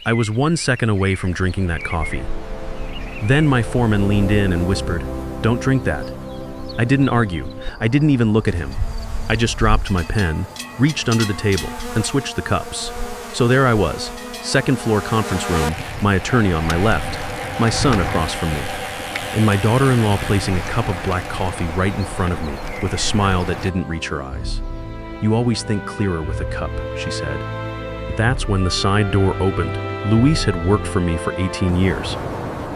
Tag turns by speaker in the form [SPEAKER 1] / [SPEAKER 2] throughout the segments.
[SPEAKER 1] I was 1 second away from drinking that coffee. Then my foreman leaned in and whispered, "Don't drink that." I didn't argue. I didn't even look at him. I just dropped my pen, reached under the table, and switched the cups. So there I was, second floor conference room, my attorney on my left, my son across from me, and my daughter-in-law placing a cup of black coffee right in front of me with a smile that didn't reach her eyes. "You always think clearer with a cup," she said. That's when the side door opened. Luis had worked for me for 18 years.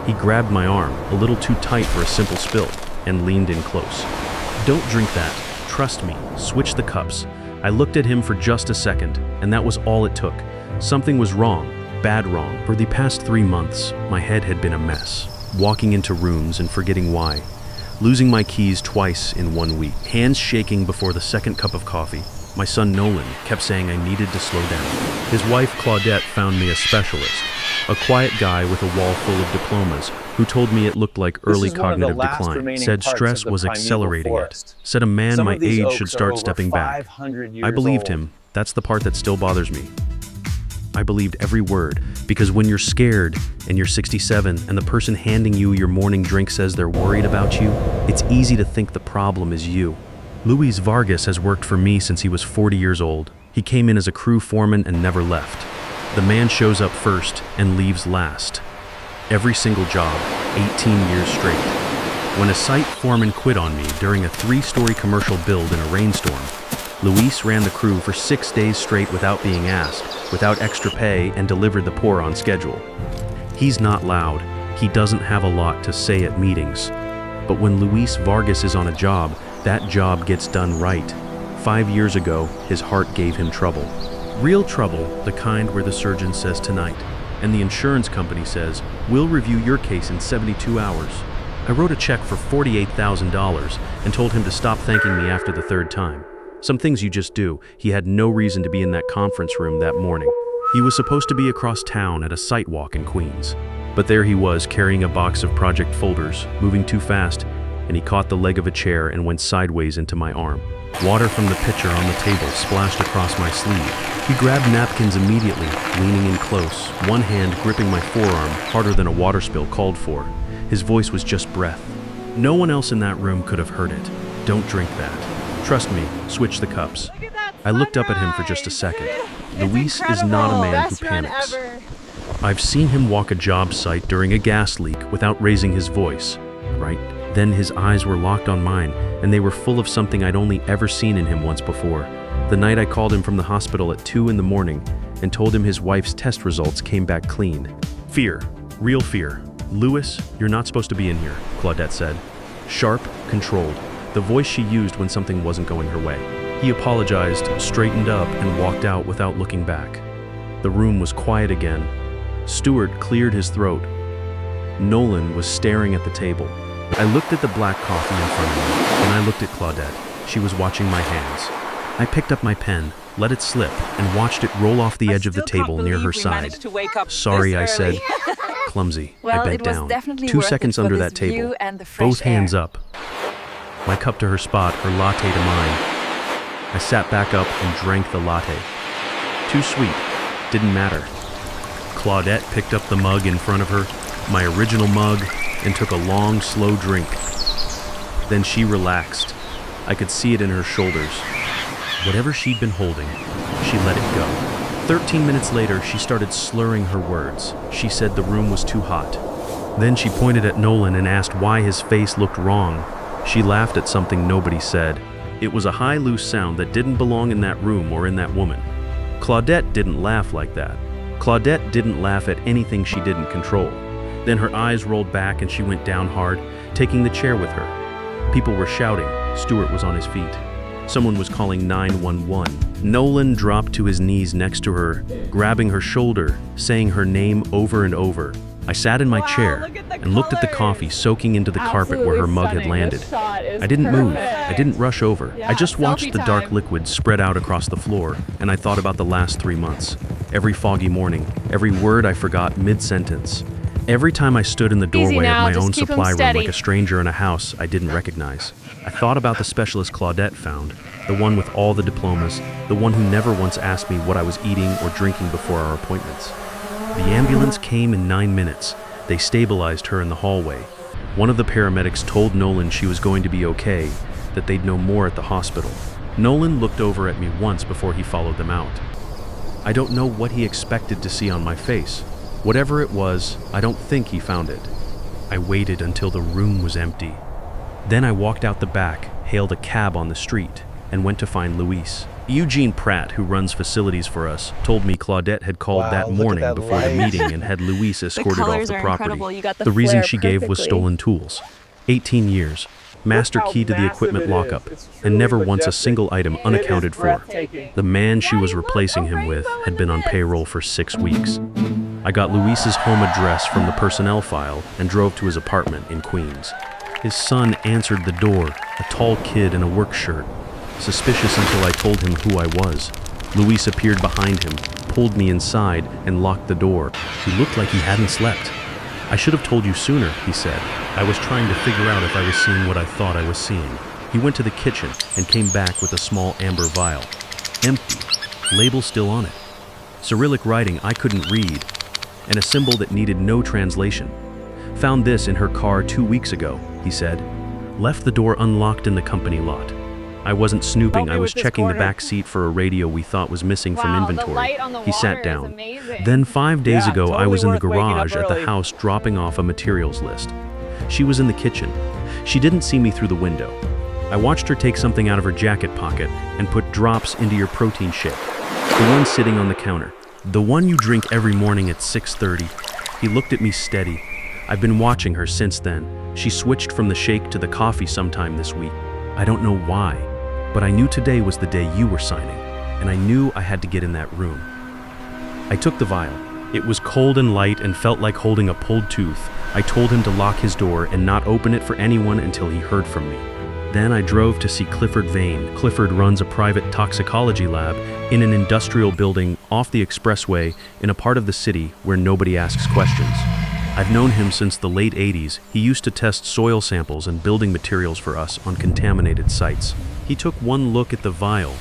[SPEAKER 1] He grabbed my arm, a little too tight for a simple spill, and leaned in close. "Don't drink that. Trust me. Switch the cups." I looked at him for just a second, and that was all it took. Something was wrong, bad wrong. For the past 3 months, my head had been a mess, walking into rooms and forgetting why, losing my keys twice in 1 week, hands shaking before the second cup of coffee. My son Nolan kept saying I needed to slow down. His wife Claudette found me a specialist, a quiet guy with a wall full of diplomas, who told me it looked like early cognitive decline, said stress was accelerating it, said a man my age should start stepping back. I believed him. That's the part that still bothers me. I believed every word, because when you're scared and you're 67 and the person handing you your morning drink says they're worried about you, it's easy to think the problem is you. Luis Vargas has worked for me since he was 40 years old. He came in as a crew foreman and never left. The man shows up first and leaves last. Every single job, 18 years straight. When a site foreman quit on me during a 3-story commercial build in a rainstorm, Luis ran the crew for 6 days straight without being asked, without extra pay, and delivered the pour on schedule. He's not loud. He doesn't have a lot to say at meetings. But when Luis Vargas is on a job, that job gets done right. 5 years ago, his heart gave him trouble. Real trouble, the kind where the surgeon says tonight, and the insurance company says, "We'll review your case in 72 hours. I wrote a check for $48,000 and told him to stop thanking me after the 3rd time. Some things you just do. He had no reason to be in that conference room that morning. He was supposed to be across town at a site walk in Queens. But there he was, carrying a box of project folders, moving too fast, and he caught the leg of a chair and went sideways into my arm. Water from the pitcher on the table splashed across my sleeve. He grabbed napkins immediately, leaning in close, one hand gripping my forearm harder than a water spill called for. His voice was just breath. No one else in that room could have heard it. "Don't drink that. Trust me, switch the cups." I looked up at him for just a second. Luis is not a man who panics. I've seen him walk a job site during a gas leak without raising his voice, right? Then his eyes were locked on mine, and they were full of something I'd only ever seen in him once before. The night I called him from the hospital at 2 in the morning and told him his wife's test results came back clean. Fear, real fear. "Luis, you're not supposed to be in here," Claudette said. Sharp, controlled, the voice she used when something wasn't going her way. He apologized, straightened up, and walked out without looking back. The room was quiet again. Stuart cleared his throat. Nolan was staring at the table. I looked at the black coffee in front of me, then I looked at Claudette. She was watching my hands. I picked up my pen, let it slip, and watched it roll off the edge of the table near her side. "Sorry," I said. Clumsy. I bent down. 2 seconds under that table, both hands up. My cup to her spot, her latte to mine. I sat back up and drank the latte. Too sweet. Didn't matter. Claudette picked up the mug in front of her, my original mug, and took a long, slow drink. Then she relaxed. I could see it in her shoulders. Whatever she'd been holding, she let it go. 13 minutes later, she started slurring her words. She said the room was too hot. Then she pointed at Nolan and asked why his face looked wrong. She laughed at something nobody said. It was a high, loose sound that didn't belong in that room or in that woman. Claudette didn't laugh like that. Claudette didn't laugh at anything she didn't control. Then her eyes rolled back and she went down hard, taking the chair with her. People were shouting. Stuart was on his feet. Someone was calling 911. Nolan dropped to his knees next to her, grabbing her shoulder, saying her name over and over. I sat in my chair and looked at the coffee soaking into the carpet where her mug had landed. I didn't move. I didn't rush over. I just watched the dark liquid spread out across the floor, and I thought about the last 3 months. Every foggy morning, every word I forgot mid-sentence. Every time I stood in the doorway of my own supply room like a stranger in a house I didn't recognize. I thought about the specialist Claudette found, the one with all the diplomas, the one who never once asked me what I was eating or drinking before our appointments. The ambulance came in 9 minutes. They stabilized her in the hallway. One of the paramedics told Nolan she was going to be okay, that they'd know more at the hospital. Nolan looked over at me once before he followed them out. I don't know what he expected to see on my face. Whatever it was, I don't think he found it. I waited until the room was empty. Then I walked out the back, hailed a cab on the street, and went to find Luis. Eugene Pratt, who runs facilities for us, told me Claudette had called that morning before the meeting and had Luis escorted off the property. The reason she gave was stolen tools. 18 years, master key to the equipment lockup, and never once a single item unaccounted for. The man she was replacing him with had been on payroll for 6 weeks. I got Luis's home address from the personnel file and drove to his apartment in Queens. His son answered the door, a tall kid in a work shirt. Suspicious until I told him who I was. Luis appeared behind him, pulled me inside, and locked the door. He looked like he hadn't slept. "I should have told you sooner," he said. "I was trying to figure out if I was seeing what I thought I was seeing." He went to the kitchen and came back with a small amber vial. Empty. Label still on it. Cyrillic writing I couldn't read, and a symbol that needed no translation. "Found this in her car 2 weeks ago," he said. "Left the door unlocked in the company lot." I wasn't snooping, I was checking the back seat for a radio we thought was missing from inventory. He sat down. Then 5 days ago, I was in the garage at the house dropping off a materials list. She was in the kitchen. She didn't see me through the window. I watched her take something out of her jacket pocket and put drops into your protein shake. The one sitting on the counter. "The one you drink every morning at 6:30. He looked at me steady. I've been watching her since then. She switched from the shake to the coffee sometime this week. I don't know why. But I knew today was the day you were signing, and I knew I had to get in that room." I took the vial. It was cold and light and felt like holding a pulled tooth. I told him to lock his door and not open it for anyone until he heard from me. Then I drove to see Clifford Vane. Clifford runs a private toxicology lab in an industrial building off the expressway in a part of the city where nobody asks questions. I've known him since the late 80s. He used to test soil samples and building materials for us on contaminated sites. He took one look at the vial,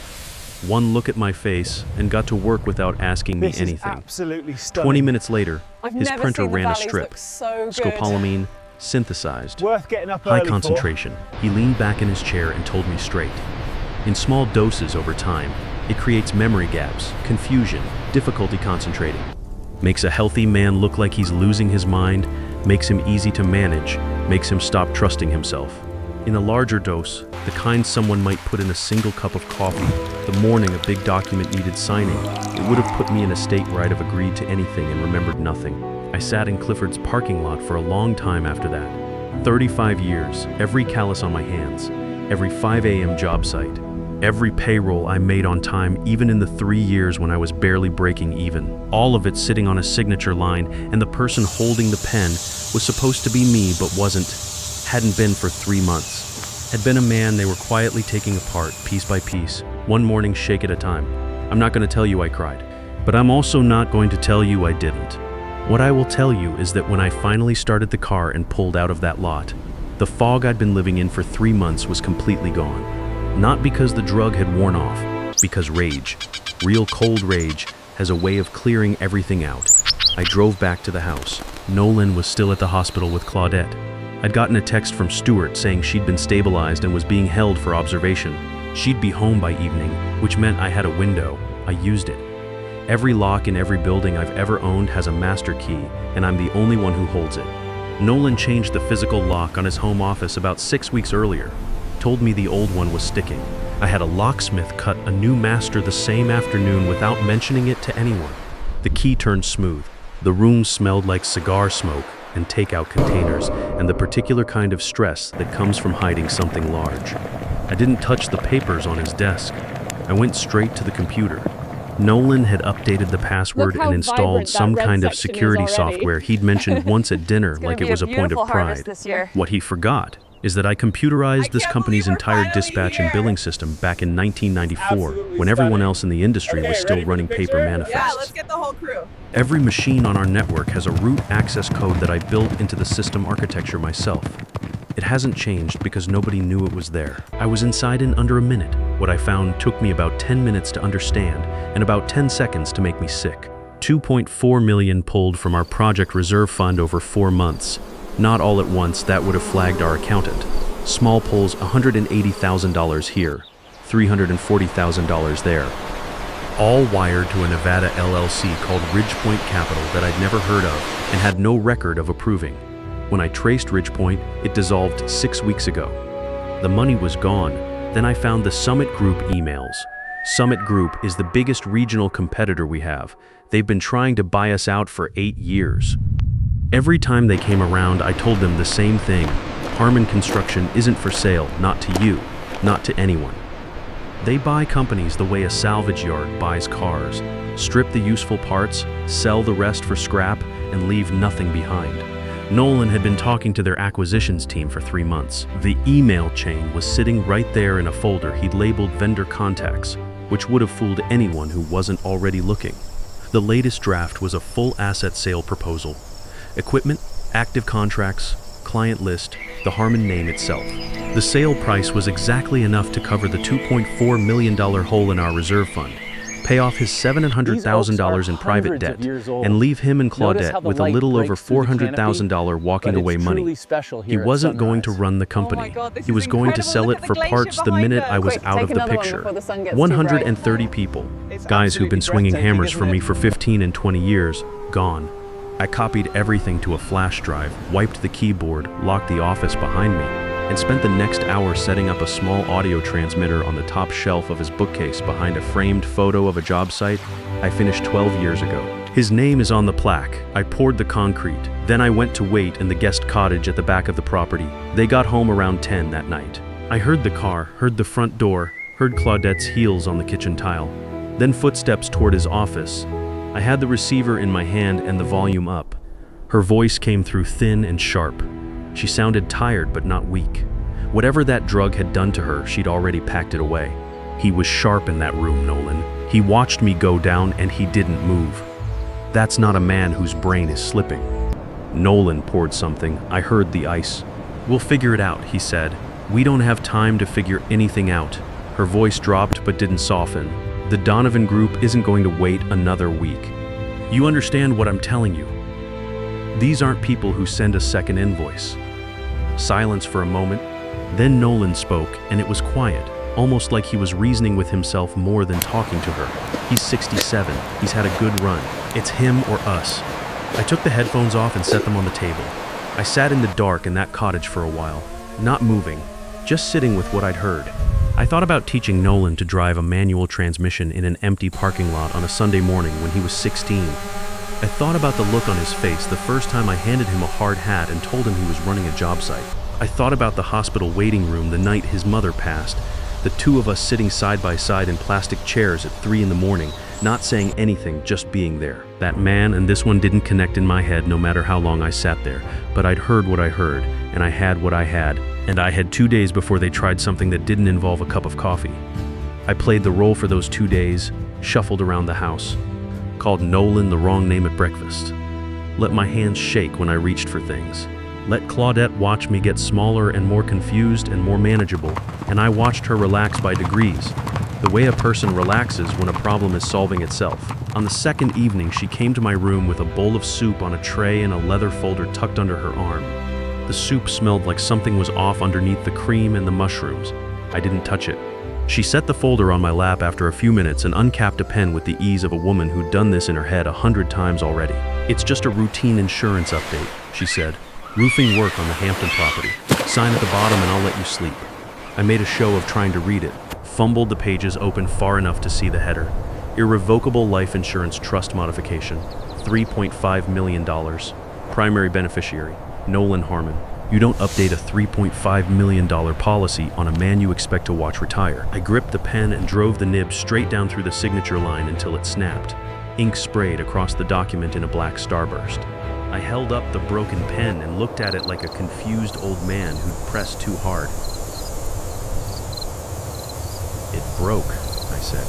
[SPEAKER 1] one look at my face, and got to work without asking me anything.
[SPEAKER 2] Absolutely stunning.
[SPEAKER 1] 20 minutes later, his printer ran a strip. Scopolamine, synthesized,
[SPEAKER 2] Worth getting up
[SPEAKER 1] high
[SPEAKER 2] early
[SPEAKER 1] concentration. He leaned back in his chair and told me straight. In small doses over time, it creates memory gaps, confusion, difficulty concentrating. Makes a healthy man look like he's losing his mind, makes him easy to manage, makes him stop trusting himself. In a larger dose, the kind someone might put in a single cup of coffee, the morning a big document needed signing, it would have put me in a state where I'd have agreed to anything and remembered nothing. I sat in Clifford's parking lot for a long time after that. 35 years, every callus on my hands, every 5 a.m. job site, every payroll I made on time, even in the 3 years when I was barely breaking even. All of it sitting on a signature line, and the person holding the pen was supposed to be me but wasn't. Hadn't been for 3 months. Had been a man they were quietly taking apart, piece by piece, one morning shake at a time. I'm not going to tell you I cried, but I'm also not going to tell you I didn't. What I will tell you is that when I finally started the car and pulled out of that lot, the fog I'd been living in for 3 months was completely gone. Not because the drug had worn off, because rage, real cold rage, has a way of clearing everything out. I drove back to the house. Nolan was still at the hospital with Claudette. I'd gotten a text from Stuart saying she'd been stabilized and was being held for observation. She'd be home by evening, which meant I had a window. I used it. Every lock in every building I've ever owned has a master key, and I'm the only one who holds it. Nolan changed the physical lock on his home office about 6 weeks earlier. Told me the old one was sticking. I had a locksmith cut a new master the same afternoon without mentioning it to anyone. The key turned smooth. The room smelled like cigar smoke and takeout containers and the particular kind of stress that comes from hiding something large. I didn't touch the papers on his desk. I went straight to the computer. Nolan had updated the password and installed some kind of security software he'd mentioned once at dinner like it was a point of pride. What he forgot is that I computerized this company's entire dispatch and billing system back in 1994, when everyone else in the industry was still running paper manifests.
[SPEAKER 3] Yeah, let's get the whole crew.
[SPEAKER 1] Every machine on our network has a root access code that I built into the system architecture myself. It hasn't changed because nobody knew it was there. I was inside in under a minute. What I found took me about 10 minutes to understand and about 10 seconds to make me sick. 2.4 million pulled from our project reserve fund over 4 months. Not all at once, that would have flagged our accountant. Small pulls, $180,000 here, $340,000 there. All wired to a Nevada LLC called Ridgepoint Capital that I'd never heard of and had no record of approving. When I traced Ridgepoint, it dissolved 6 weeks ago. The money was gone. Then I found the Summit Group emails. Summit Group is the biggest regional competitor we have. They've been trying to buy us out for 8 years. Every time they came around, I told them the same thing. Harmon Construction isn't for sale, not to you, not to anyone. They buy companies the way a salvage yard buys cars, strip the useful parts, sell the rest for scrap, and leave nothing behind. Nolan had been talking to their acquisitions team for 3 months. The email chain was sitting right there in a folder he'd labeled vendor contacts, which would have fooled anyone who wasn't already looking. The latest draft was a full asset sale proposal. Equipment, active contracts, client list, the Harmon name itself. The sale price was exactly enough to cover the $2.4 million hole in our reserve fund, pay off his $700,000 in private debt, and leave him and Claudette with a little over $400,000 walking away money. He wasn't going to run the company. He was going to sell it for parts the minute I was out of the picture. 130 people, guys who've been swinging hammers for me for 15 and 20 years, gone. I copied everything to a flash drive, wiped the keyboard, locked the office behind me, and spent the next hour setting up a small audio transmitter on the top shelf of his bookcase behind a framed photo of a job site I finished 12 years ago. His name is on the plaque. I poured the concrete. Then I went to wait in the guest cottage at the back of the property. They got home around 10 that night. I heard the car, heard the front door, heard Claudette's heels on the kitchen tile, then footsteps toward his office. I had the receiver in my hand and the volume up. Her voice came through thin and sharp. She sounded tired but not weak. Whatever that drug had done to her, she'd already packed it away. He was sharp in that room, Nolan. He watched me go down and he didn't move. That's not a man whose brain is slipping. Nolan poured something. I heard the ice. "We'll figure it out," he said. "We don't have time to figure anything out." Her voice dropped but didn't soften. The Donovan Group isn't going to wait another week. You understand what I'm telling you? These aren't people who send a second invoice. Silence for a moment. Then Nolan spoke, and it was quiet, almost like he was reasoning with himself more than talking to her. He's 67. He's had a good run. It's him or us. I took the headphones off and set them on the table. I sat in the dark in that cottage for a while, not moving, just sitting with what I'd heard. I thought about teaching Nolan to drive a manual transmission in an empty parking lot on a Sunday morning when he was 16. I thought about the look on his face the first time I handed him a hard hat and told him he was running a job site. I thought about the hospital waiting room the night his mother passed, the two of us sitting side by side in plastic chairs at 3 in the morning, not saying anything, just being there. That man and this one didn't connect in my head no matter how long I sat there, but I'd heard what I heard, and I had what I had, and I had 2 days before they tried something that didn't involve a cup of coffee. I played the role for those 2 days, shuffled around the house, called Nolan the wrong name at breakfast, let my hands shake when I reached for things, let Claudette watch me get smaller and more confused and more manageable, and I watched her relax by degrees, the way a person relaxes when a problem is solving itself. On the second evening, she came to my room with a bowl of soup on a tray and a leather folder tucked under her arm. The soup smelled like something was off underneath the cream and the mushrooms. I didn't touch it. She set the folder on my lap after a few minutes and uncapped a pen with the ease of a woman who'd done this in her head 100 times already. "It's just a routine insurance update," she said. "Roofing work on the Hampton property. Sign at the bottom and I'll let you sleep." I made a show of trying to read it, fumbled the pages open far enough to see the header. Irrevocable life insurance trust modification, $3.5 million. Primary beneficiary, Nolan Harmon. You don't update a $3.5 million policy on a man you expect to watch retire. I gripped the pen and drove the nib straight down through the signature line until it snapped. Ink sprayed across the document in a black starburst. I held up the broken pen and looked at it like a confused old man who'd pressed too hard. "It broke," I said.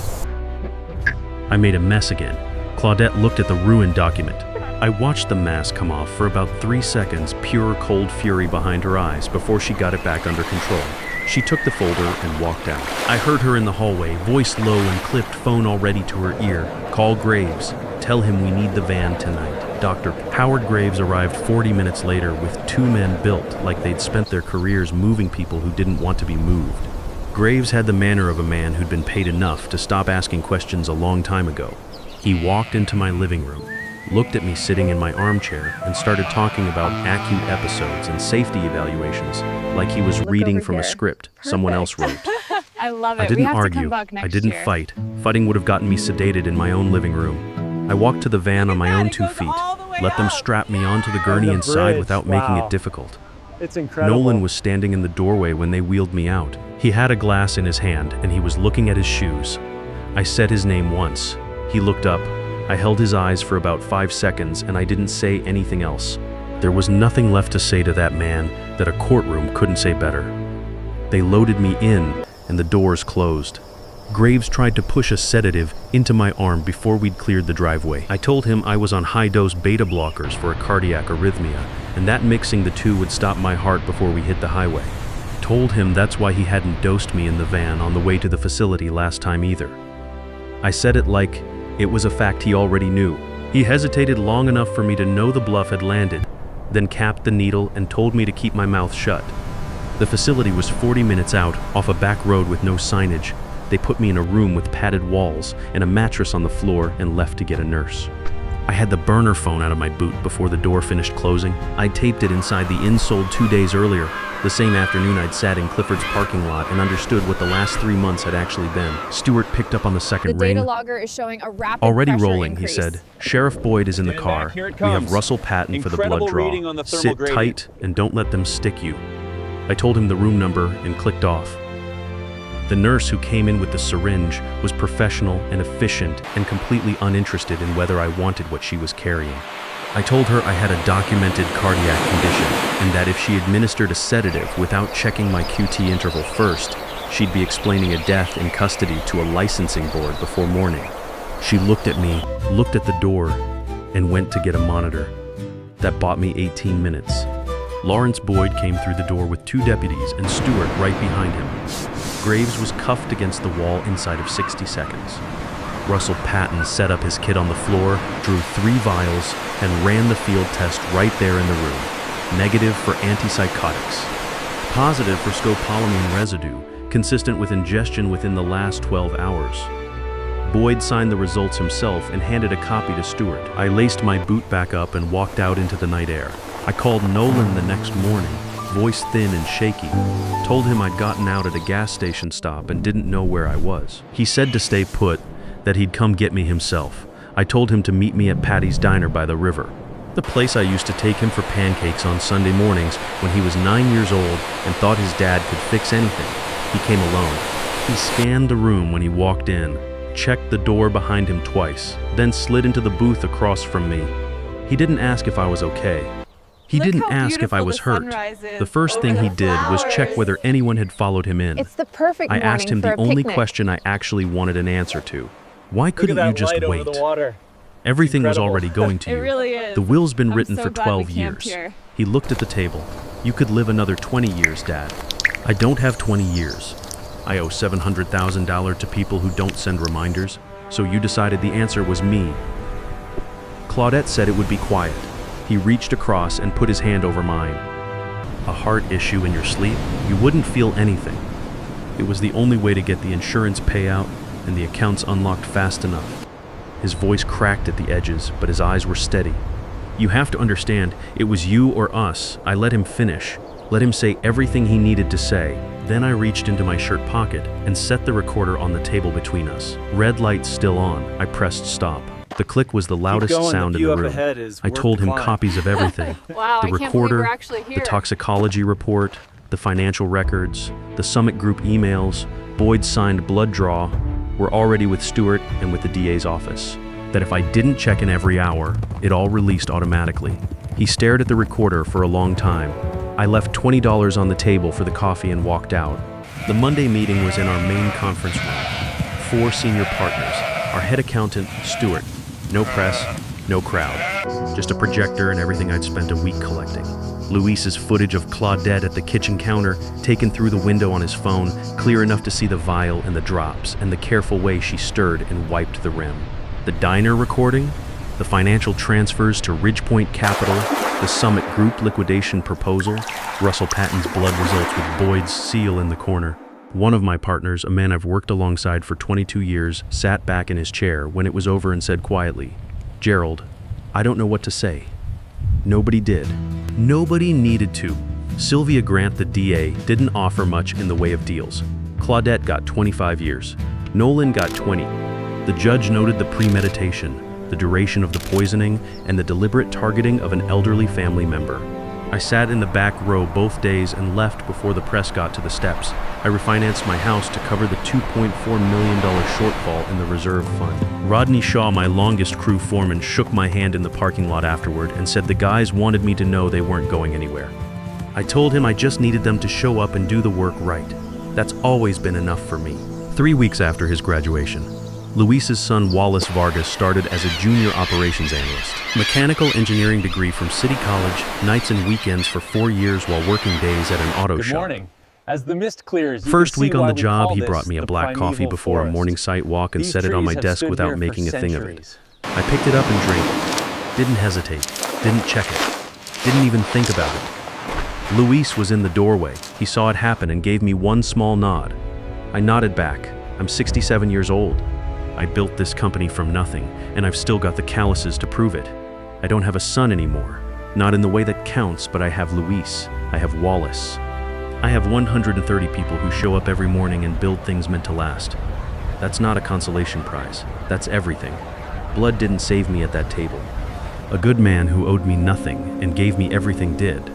[SPEAKER 1] I made a mess again. Claudette looked at the ruined document. I watched the mask come off for about 3 seconds, pure cold fury behind her eyes, before she got it back under control. She took the folder and walked out. I heard her in the hallway, voice low and clipped, phone already to her ear. "Call Graves." Tell him we need the van tonight. Dr. Howard Graves arrived 40 minutes later with two men built like they'd spent their careers moving people who didn't want to be moved. Graves had the manner of a man who'd been paid enough to stop asking questions a long time ago. He walked into my living room, looked at me sitting in my armchair, and started talking about acute episodes and safety evaluations like he was reading from a script someone else wrote.
[SPEAKER 2] I love it.
[SPEAKER 1] I didn't argue. I didn't fight. Fighting would have gotten me sedated in my own living room. I walked to the van on my own 2 feet, let them strap me onto the gurney inside without making it difficult.
[SPEAKER 3] It's incredible.
[SPEAKER 1] Nolan was standing in the doorway when they wheeled me out. He had a glass in his hand and he was looking at his shoes. I said his name once. He looked up. I held his eyes for about 5 seconds and I didn't say anything else. There was nothing left to say to that man that a courtroom couldn't say better. They loaded me in and the doors closed. Graves tried to push a sedative into my arm before we'd cleared the driveway. I told him I was on high-dose beta blockers for a cardiac arrhythmia, and that mixing the two would stop my heart before we hit the highway. Told him that's why he hadn't dosed me in the van on the way to the facility last time either. I said it like it was a fact he already knew. He hesitated long enough for me to know the bluff had landed, then capped the needle and told me to keep my mouth shut. The facility was 40 minutes out, off a back road with no signage. They put me in a room with padded walls and a mattress on the floor and left to get a nurse. I had the burner phone out of my boot before the door finished closing. I taped it inside the insole 2 days earlier. The same afternoon I'd sat in Clifford's parking lot and understood what the last 3 months had actually been. Stewart picked up on the second ring.
[SPEAKER 2] The data logger is showing a rapid
[SPEAKER 1] Already
[SPEAKER 2] pressure
[SPEAKER 1] rolling,
[SPEAKER 2] increase.
[SPEAKER 1] he said. Sheriff Boyd is in the
[SPEAKER 3] Stand
[SPEAKER 1] car.
[SPEAKER 3] back, here it
[SPEAKER 1] We have
[SPEAKER 3] comes.
[SPEAKER 1] Russell Patton for the blood
[SPEAKER 3] Incredible
[SPEAKER 1] draw.
[SPEAKER 3] reading on the thermal
[SPEAKER 1] Sit
[SPEAKER 3] gradient.
[SPEAKER 1] tight and don't let them stick you. I told him the room number and clicked off. The nurse who came in with the syringe was professional and efficient and completely uninterested in whether I wanted what she was carrying. I told her I had a documented cardiac condition and that if she administered a sedative without checking my QT interval first, she'd be explaining a death in custody to a licensing board before morning. She looked at me, looked at the door, and went to get a monitor. That bought me 18 minutes. Lawrence Boyd came through the door with 2 deputies and Stewart right behind him. Graves was cuffed against the wall inside of 60 seconds. Russell Patton set up his kit on the floor, drew 3 vials, and ran the field test right there in the room. Negative for antipsychotics. Positive for scopolamine residue, consistent with ingestion within the last 12 hours. Boyd signed the results himself and handed a copy to Stewart. I laced my boot back up and walked out into the night air. I called Nolan the next morning, voice thin and shaky. Told him I'd gotten out at a gas station stop and didn't know where I was. He said to stay put, that he'd come get me himself. I told him to meet me at Patty's Diner by the river, the place I used to take him for pancakes on Sunday mornings when he was 9 years old and thought his dad could fix anything. He came alone. He scanned the room when he walked in, checked the door behind him twice, then slid into the booth across from me. He didn't ask if I was okay. He didn't ask if I was hurt. The first thing he did was check whether anyone had followed him in.
[SPEAKER 2] It's the perfect
[SPEAKER 1] I
[SPEAKER 2] morning
[SPEAKER 1] asked him
[SPEAKER 2] for
[SPEAKER 1] the
[SPEAKER 2] a
[SPEAKER 1] only
[SPEAKER 2] picnic.
[SPEAKER 1] question I actually wanted an answer to. Why
[SPEAKER 3] Look at
[SPEAKER 1] couldn't
[SPEAKER 3] that
[SPEAKER 1] you just
[SPEAKER 3] light
[SPEAKER 1] wait?
[SPEAKER 3] over the water.
[SPEAKER 1] Everything was
[SPEAKER 3] Incredible.
[SPEAKER 1] already going to
[SPEAKER 2] It
[SPEAKER 1] you.
[SPEAKER 2] really is.
[SPEAKER 1] The will's been
[SPEAKER 2] I'm
[SPEAKER 1] written
[SPEAKER 2] so
[SPEAKER 1] for
[SPEAKER 2] glad
[SPEAKER 1] 12
[SPEAKER 2] we camped
[SPEAKER 1] years.
[SPEAKER 2] here.
[SPEAKER 1] He looked at the table. You could live another 20 years, Dad. I don't have 20 years. I owe $700,000 to people who don't send reminders, so you decided the answer was me. Claudette said it would be quiet. He reached across and put his hand over mine. A heart issue in your sleep? You wouldn't feel anything. It was the only way to get the insurance payout and the accounts unlocked fast enough. His voice cracked at the edges, but his eyes were steady. You have to understand, it was you or us. I let him finish, let him say everything he needed to say. Then I reached into my shirt pocket and set the recorder on the table between us. Red light still on. I pressed stop. The click was the loudest
[SPEAKER 3] going,
[SPEAKER 1] sound
[SPEAKER 3] the
[SPEAKER 1] in
[SPEAKER 3] view
[SPEAKER 1] the
[SPEAKER 3] up
[SPEAKER 1] room.
[SPEAKER 3] ahead is
[SPEAKER 1] I
[SPEAKER 3] worth
[SPEAKER 1] told
[SPEAKER 3] the
[SPEAKER 1] him
[SPEAKER 3] climb.
[SPEAKER 1] copies of everything.
[SPEAKER 2] Wow,
[SPEAKER 1] The
[SPEAKER 2] I can't believe
[SPEAKER 1] recorder,
[SPEAKER 2] we're actually here.
[SPEAKER 1] the toxicology report, the financial records, the Summit Group emails, Boyd's signed blood draw were already with Stewart and with the DA's office. That if I didn't check in every hour, it all released automatically. He stared at the recorder for a long time. I left $20 on the table for the coffee and walked out. The Monday meeting was in our main conference room. 4 senior partners, our head accountant, Stewart. No press, no crowd. Just a projector and everything I'd spent a week collecting. Luis's footage of Claudette at the kitchen counter, taken through the window on his phone, clear enough to see the vial and the drops, and the careful way she stirred and wiped the rim. The diner recording, The financial transfers to Ridgepoint Capital, the Summit Group liquidation proposal, Russell Patton's blood results with Boyd's seal in the corner. One of my partners, a man I've worked alongside for 22 years, sat back in his chair when it was over and said quietly, "Gerald, I don't know what to say." Nobody did. Nobody needed to. Sylvia Grant, the DA, didn't offer much in the way of deals. Claudette got 25 years. Nolan got 20. The judge noted the premeditation, the duration of the poisoning, and the deliberate targeting of an elderly family member. I sat in the back row both days and left before the press got to the steps. I refinanced my house to cover the $2.4 million shortfall in the reserve fund. Rodney Shaw, my longest crew foreman, shook my hand in the parking lot afterward and said the guys wanted me to know they weren't going anywhere. I told him I just needed them to show up and do the work right. That's always been enough for me. 3 weeks after his graduation, Luis's son Wallace Vargas started as a junior operations analyst. Mechanical engineering degree from City College, nights and weekends for 4 years while working days at an auto shop.
[SPEAKER 3] Good morning. As the mist clears,
[SPEAKER 1] First week on the job, he brought me a black coffee before a morning site walk and set it on my desk without making a thing of it. I picked it up and drank it. Didn't hesitate. Didn't check it. Didn't even think about it. Luis was in the doorway. He saw it happen and gave me one small nod. I nodded back. I'm 67 years old. I built this company from nothing, and I've still got the calluses to prove it. I don't have a son anymore. Not in the way that counts, but I have Luis. I have Wallace. I have 130 people who show up every morning and build things meant to last. That's not a consolation prize. That's everything. Blood didn't save me at that table. A good man who owed me nothing and gave me everything did.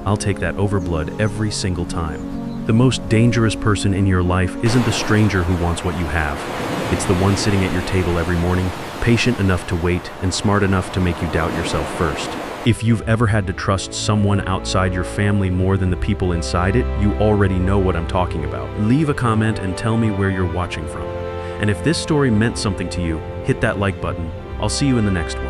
[SPEAKER 1] I'll take that over blood every single time. The most dangerous person in your life isn't the stranger who wants what you have. It's the one sitting at your table every morning, patient enough to wait and smart enough to make you doubt yourself first. If you've ever had to trust someone outside your family more than the people inside it, you already know what I'm talking about. Leave a comment and tell me where you're watching from. And if this story meant something to you, hit that like button. I'll see you in the next one.